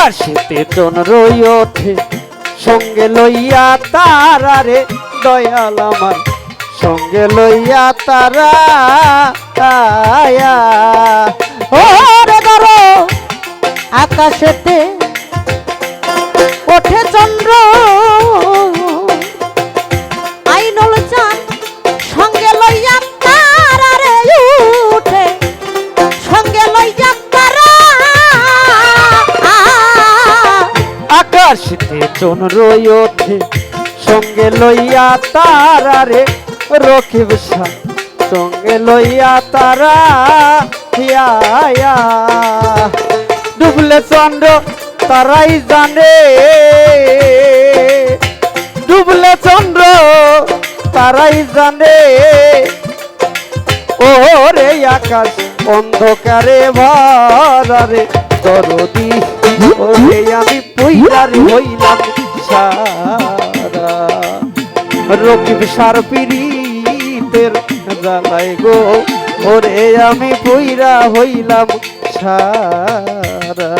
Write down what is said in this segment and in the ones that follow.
আকাশেতে চন্দ্র ওঠে সঙ্গে লইয়া তারা রে দয়াল আমার সঙ্গে লইয়া তারা ওরে ধরো আকাশেতে ওঠে চন্দ্র আইনল চান সঙ্গে লইয়া তারা রে উঠে সঙ্গে লইয়া তারা আকাশেতে চন্দ্র ওঠে সঙ্গে লইয়া তারা রে রকিব শাহ সঙ্গে লইয়া তারা ডুবলে চন্দ্র তারাই জানে ডুবলে চন্দ্র তারাই জানে ওরে আকাশ অন্ধকারে ভরারে দরদি ওরে আমি পইরারে হইলাম সারা রকিব সার পিরিতের জ্বালায় গো ওরে আমি পইরা হইলাম সারা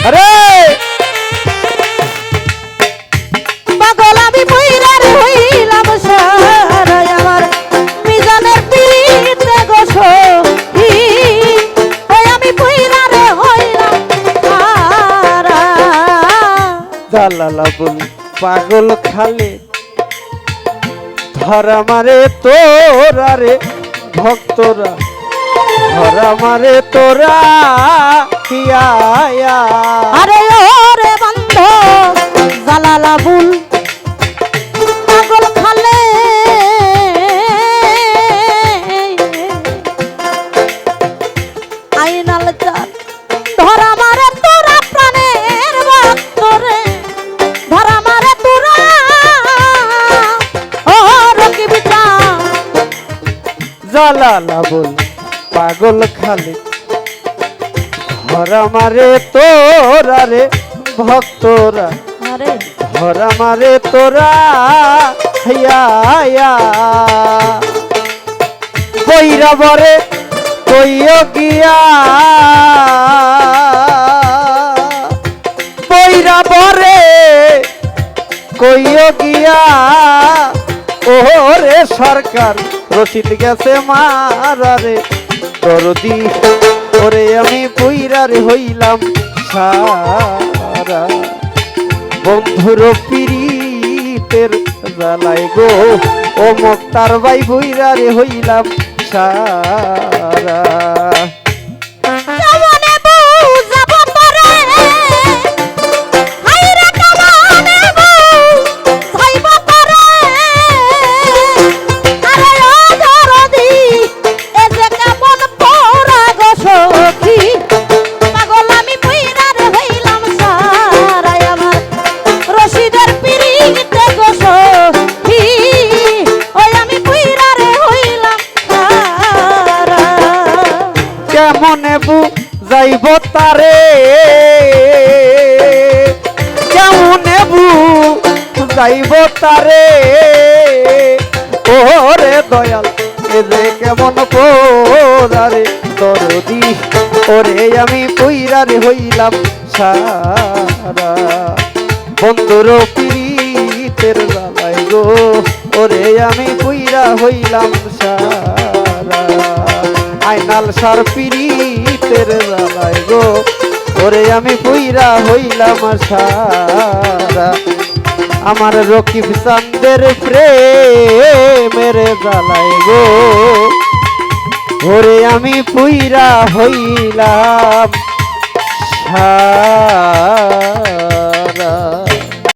আরে পাগল আমি পইরার হইলাম সারা আমার মিজানের পিরিতে গোসো ওই আমি পইরার হইলাম সারা জালালা বল পাগল খালে ধরা মারে তোরা রে ভক্তরা ধরা মারে তোরা আরে ওরে বন্ধ জালালা বুল পাগল খালে আইনাল চাল ধরা মারে তোরা প্রাণের ভক্তরে ধরা মারে তোরা ও রকিব চাল জালালা বল পাগল খালে ধরা মারে তোরা রে ভক্তরা আরে ধরা মারে তোরা কইরা বরে কইও গিয়া কইরা বরে কইও গিয়া ওরে সরকার রশিদ গেছে মারারে দরদি ওরে আমি পইরারে হইলাম সারা বন্ধুর পিরিতের জ্বালায় গো ও মুক্তার ভাই পইরারে হইলাম সারা কেমনে বুঝাব তোরে হায়রে কেমনে বুঝাইব তোরে আরে ও দরদি এ যে কেমন পোরা গো সখী পাগল আমি পইরারে হইলাম সারা আমার রশিদের পিরিতে গো সখী ওই আমি পইরারে হইলাম সারা কেমনে বুঝাইব তারে কেমনে বুঝাইব তারে ওরে দয়াল এ যে কেমন পোরারে দরদি ওরে আমি পইরারে হইলাম সারা বন্ধুর পিরিতের জ্বালায় গো ওরে আমি পইরা হইলাম সারা আইনাল সার পিরিতের জ্বালায় গো ওরে আমি পইরা হইলাম সারা আমার রকিব চান্দের প্রেমের জ্বালায় গো ওরে আমি পইরা হইলাম সারা।